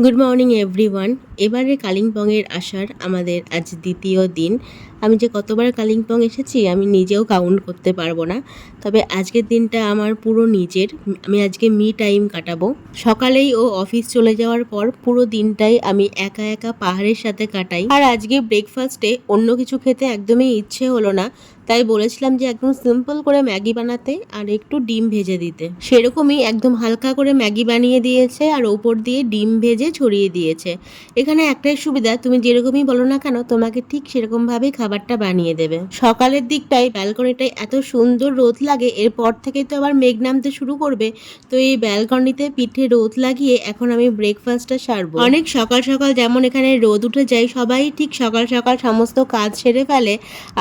Good morning everyone. এবারে কালিম্পংয়ের আসার আমাদের আজ দ্বিতীয় দিন। আমি যে কতবার কালিম্পং এসেছি আমি নিজেও কাউন্ট করতে পারবো না, তবে আজকের দিনটা আমার পুরো নিজের। আমি আজকে মি টাইম কাটাবো। সকালেই ও অফিস চলে যাওয়ার পর পুরো দিনটাই আমি একা একা পাহাড়ের সাথে কাটাই। আর আজকে ব্রেকফাস্টে অন্য কিছু খেতে একদমই ইচ্ছে হলো না, তাই বলেছিলাম যে একদম সিম্পল করে ম্যাগি বানাতে আর একটু ডিম ভেজে দিতে। সেরকমই একদম হালকা করে ম্যাগি বানিয়ে দিয়েছে আর ওপর দিয়ে ডিম ভেজে ছড়িয়ে দিয়েছে। এখানে একটাই সুবিধা, তুমি যেরকমই বলো না কেন তোমাকে ঠিক সেরকমভাবেই খাবারটা বানিয়ে দেবে। সকালের দিকটাই ব্যালকনিটায় এত সুন্দর রোদ লাগে, এরপর থেকেই তো আবার মেঘ নামতে শুরু করবে। তো এই ব্যালকনিতে পিঠে রোদ লাগিয়ে এখন আমি ব্রেকফাস্টটা সারবো। অনেক সকাল সকাল যেমন এখানে রোদ উঠে যায়, সবাই ঠিক সকাল সকাল সমস্ত কাজ সেরে ফেলে,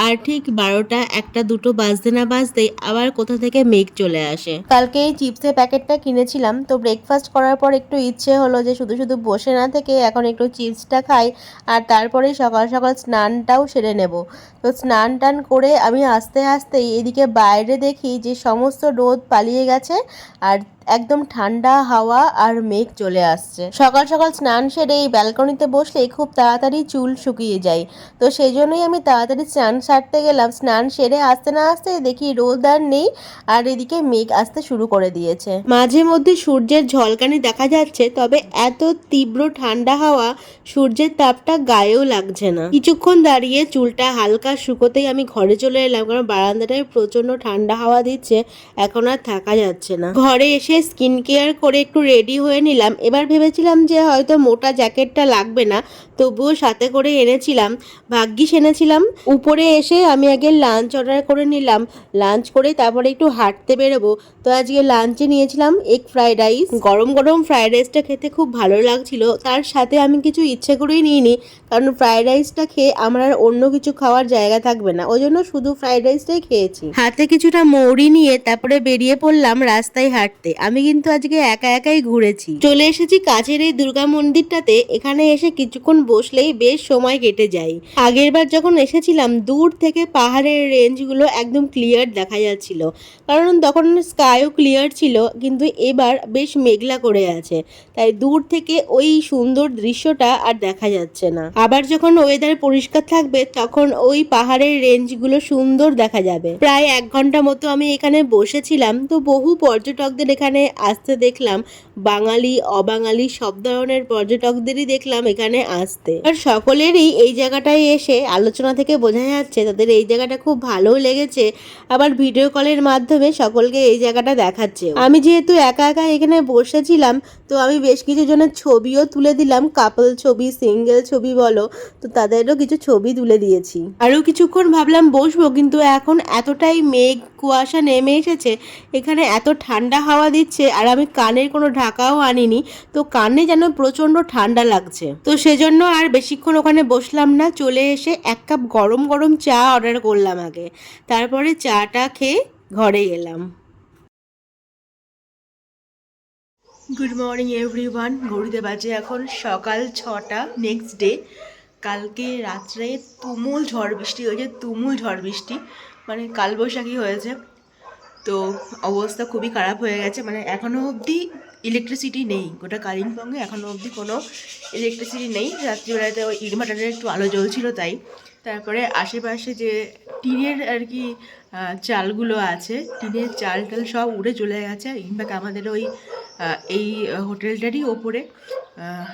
আর ঠিক 12টা 1টা 2টো বাজতে না বাজতেই আবার কোথা থেকে মেঘ চলে আসে। কালকে এই চিপসের প্যাকেটটা কিনেছিলাম, তো ব্রেকফাস্ট করার পর একটু ইচ্ছে হলো যে শুধু শুধু বসে না থেকে এখন একটু চিপসটা খাই, আর তারপরেই সকাল সকাল স্নানটাও সেরে নেব। তো স্নান টান করে আমি আস্তে আস্তেই এদিকে বাইরে দেখি যে সমস্ত রোদ পালিয়ে গেছে, আর একদম ঠান্ডা হাওয়া আর মেঘ চলে আসছে। সকাল সকাল স্নান সেরে এই ব্যালকনিতে বসলে খুব তাড়াতাড়ি চুল শুকিয়ে যায়, তো সেই জন্যই আমি তাড়াতাড়ি স্নান সারতে গেলাম। স্নান সেরে আসতে না আসতে দেখি রোদ আর নেই, আর এদিকে মেঘ আসতে শুরু করে দিয়েছে। মাঝে মধ্যে সূর্যের ঝলকানি দেখা যাচ্ছে, তবে এত তীব্র ঠান্ডা হাওয়া, সূর্যের তাপটা গায়েও লাগছে না। কিছুক্ষণ দাঁড়িয়ে চুলটা হালকা শুকোতেই আমি ঘরে চলে এলাম, কারণ বারান্দাটায় প্রচন্ড ঠান্ডা হাওয়া দিচ্ছে, এখন আর থাকা যাচ্ছে না। ঘরে এসে স্কিন কেয়ার করে একটু রেডি হয়ে নিলাম। এবার ভেবেছিলাম যে হয়তো মোটা জ্যাকেটটা লাগবে না, তবুও সাথে করে এনেছিলাম। ভাগ্যিস এনেছিলাম। উপরে এসে আমি আগে লাঞ্চ অর্ডার করে নিলাম। লাঞ্চ করে তারপরে একটু হাঁটতে বেরোবো। তো আজকে লাঞ্চে নিয়েছিলাম এগ ফ্রাইড রাইস। গরম গরম ফ্রাইড রাইসটা খেতে খুব ভালো লাগছিল। তার সাথে আমি কিছু ইচ্ছে করেই নিইনি, কারণ ফ্রাইড রাইসটা খেয়ে আমার আর অন্য কিছু খাওয়ার জায়গা থাকবে না, ওই জন্য শুধু ফ্রাইড রাইসটাই খেয়েছি। হাতে কিছুটা মৌরি নিয়ে তারপরে বেরিয়ে পড়লাম রাস্তায় হাঁটতে। আমি কিন্তু আজকে একা একাই ঘুরেছি। চলে এসেছি কাছের এই দুর্গা মন্দিরটাতে। এখানে এসে কিছুক্ষণ বসলেই বেশ সময় কেটে যায়। আগের বার যখন এসেছিলাম দূর থেকে পাহাড়ের রেঞ্জগুলো একদম ক্লিয়ার দেখা যাচ্ছিল, কারণ তখন স্কাইও ক্লিয়ার ছিল, কিন্তু এবার বেশ মেঘলা করে আছে, তাই দূর থেকে ওই সুন্দর দৃশ্যটা আর দেখা যাচ্ছে না। আবার যখন ওয়েদার পরিষ্কার থাকবে তখন ওই পাহাড়ের রেঞ্জগুলো সুন্দর দেখা যাবে। প্রায় 1 ঘন্টা মতো আমি এখানে বসেছিলাম। তো বহু পর্যটকদের এখানে আসতে দেখলাম, বাঙালি অবাঙালি সব ধরনের পর্যটকদেরই দেখলাম এখানে আসতে। আর সকলেরই এই জায়গাটায় এসে আলোচনা থেকে বোঝা যাচ্ছে তাদের এই জায়গাটা খুব ভালো লেগেছে, আবার ভিডিও কলের মাধ্যমে সকলকে এই জায়গাটা দেখাচ্ছে। আমি যেহেতু একা একা এখানে বসেছিলাম, তো আমি বেশ কিছু জনের ছবিও তুলে দিলাম, কাপল ছবি, সিঙ্গেল ছবি বলো, তো তাদেরও কিছু ছবি তুলে দিয়েছি। আরও কিছুক্ষণ ভাবলাম বসবো, কিন্তু এখন এতটাই মেঘ কুয়াশা নেমে এসেছে, এখানে এত ঠান্ডা হাওয়া দিচ্ছে, আর আমি কানের কোনো ঢাকাও আনিনি, তো কানে যেন প্রচণ্ড ঠান্ডা লাগছে। তো সেজন্য আর বেশিক্ষণ ওখানে বসলাম না, চলে এসে 1 কাপ গরম গরম চা অর্ডার করলাম আগে, তারপরে চাটা খেয়ে ঘরে এলাম। Good morning everyone. ঘড়িতে বাজে এখন সকাল 6টা। Next day. কালকে রাত্রে তুমুল ঝড় বৃষ্টি হয়েছে, তুমুল ঝড় বৃষ্টি, মানে কালবৈশাখী হয়েছে। তো অবস্থা খুবই খারাপ হয়ে গেছে, মানে এখনও অবধি ইলেকট্রিসিটি নেই গোটা কালিম্পংয়ে, এখনও অবধি কোনো ইলেকট্রিসিটি নেই। রাত্রিবেলাতে ওই ইনভার্টারের একটু আলো জ্বলছিল তাই। তারপরে আশেপাশে যে টিনের আর কি চালগুলো আছে, টিনের চাল টাল সব উড়ে চলে গেছে। ইনফ্যাক্ট আমাদের ওই এই হোটেলটারই ওপরে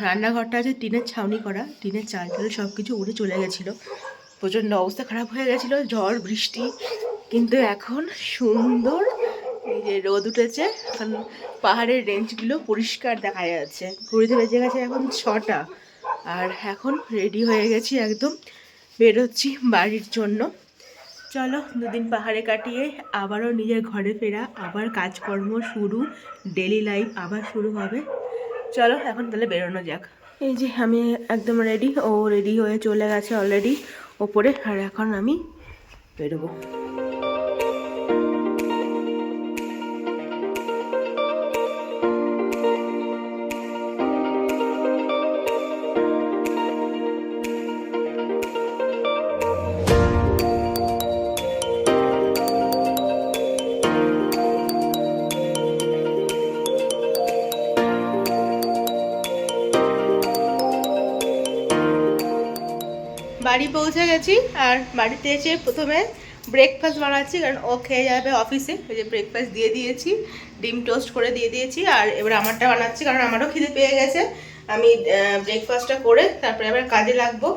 রান্নাঘরটা আছে টিনের ছাউনি করা, টিনের চাল টাল সব কিছু উড়ে চলে গেছিলো। প্রচণ্ড অবস্থা খারাপ হয়ে গেছিলো, ঝড় বৃষ্টি। কিন্তু এখন সুন্দর এই যে রোদ উঠেছে, এখন পাহাড়ের রেঞ্জগুলো পরিষ্কার দেখা যাচ্ছে। ঘড়িতে বেজে গেছে এখন 6টা, আর এখন রেডি হয়ে গেছি, একদম বেরোচ্ছি বাড়ির জন্য। চলো, 2 দিন পাহাড়ে কাটিয়ে আবারও নিজের ঘরে ফেরা, আবার কাজকর্ম শুরু, ডেলি লাইফ আবার শুরু হবে। চলো এখন তাহলে বেরোনো যাক। এই যে আমি একদম রেডি, ও রেডি হয়ে চলে গেছে অলরেডি ওপরে, আর এখন আমি বেরোবো। বাড়ি পৌঁছে গেছি আর বাড়িতে এসে প্রথমে ব্রেকফাস্ট বানাচ্ছি, কারণ ও খেয়ে যাবে অফিসে। ওই যে ব্রেকফাস্ট দিয়ে দিয়েছি, ডিম টোস্ট করে দিয়ে দিয়েছি। আর এবার আমারটা বানাচ্ছি, কারণ আমারও খিদে পেয়ে গেছে। আমি ব্রেকফাস্টটা করে তারপরে আবার কাজে লাগবো।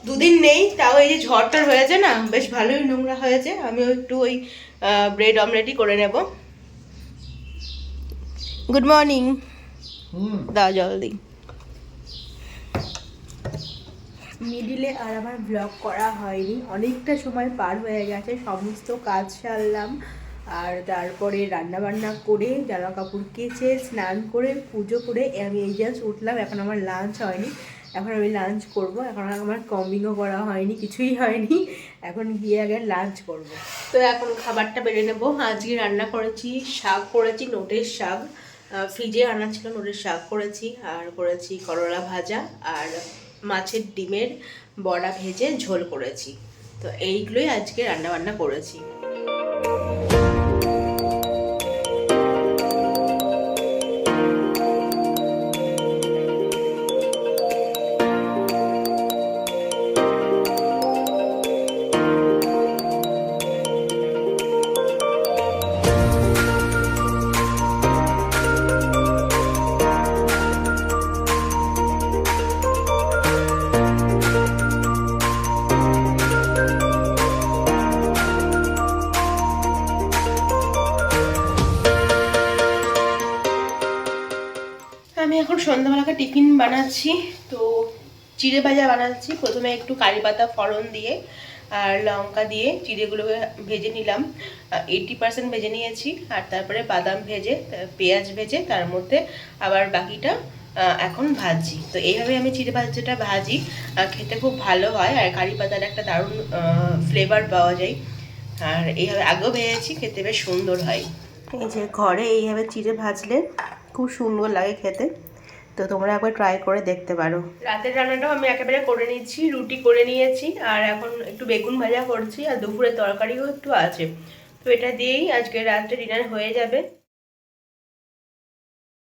দুদিন নেই, তাও এই যে ঝড়টার হয়েছে না, বেশ ভালোই নোংরা হয়েছে। আমিও একটু ওই ব্রেড অমলেটই করে নেব। Good morning. দাও জলদি। মিডিলে আর আমার ব্লগ করা হয়নি, অনেকটা সময় পার হয়ে গেছে। সমস্ত কাজ সারলাম আর তারপরে রান্নাবান্না করে, জামা কাপড় কেচে, স্নান করে, পুজো করে আমি এই জাস্ট উঠলাম। এখন আমার লাঞ্চ হয়নি, এখন আমি লাঞ্চ করব। এখন আমার কম্বিংও করা হয়নি, কিছুই হয়নি। এখন গিয়ে আগে লাঞ্চ করব। তো এখন খাবারটা বেড়ে নেবো। আজকে রান্না করেছি, শাক করেছি, নোটের শাক ফ্রিজে আনা ছিল, নোটের শাক করেছি। আর করেছি করলা ভাজা আর মাছের ডিমের বড়া ভেজে ঝোল করেছি। তো এইগুলোই আজকে রান্নাবান্না করেছি। আমি এখন সন্ধ্যাবেলাকে টিফিন বানাচ্ছি। তো চিড়ে ভাজা বানাচ্ছি। প্রথমে একটু কারি পাতা ফোড়ন দিয়ে আর লঙ্কা দিয়ে চিড়েগুলোকে ভেজে নিলাম, 80% ভেজে নিয়েছি। আর তারপরে বাদাম ভেজে, পেঁয়াজ ভেজে, তার মধ্যে আবার বাকিটা এখন ভাজি। তো এইভাবে আমি চিড়ে ভাজাটা ভাজি, খেতে খুব ভালো হয়। আর কারি পাতার একটা দারুণ ফ্লেভার পাওয়া যায়। আর এইভাবে আগেও ভেজেছি, খেতে বেশ সুন্দর হয়। এই যে ঘরে এইভাবে চিড়ে ভাজলে খুব সুন্দর লাগে খেতে। তো তোমরা একবার ট্রাই করে দেখতে পারো। রাতের রান্নাটাও আমি একেবারে করে নিচ্ছি, রুটি করে নিয়েছি আর এখন একটু বেগুন ভাজা করছি। আর দুপুরের তরকারিও একটু আছে। তো এটা দিয়েই আজকে রাত্রে ডিনার হয়ে যাবে।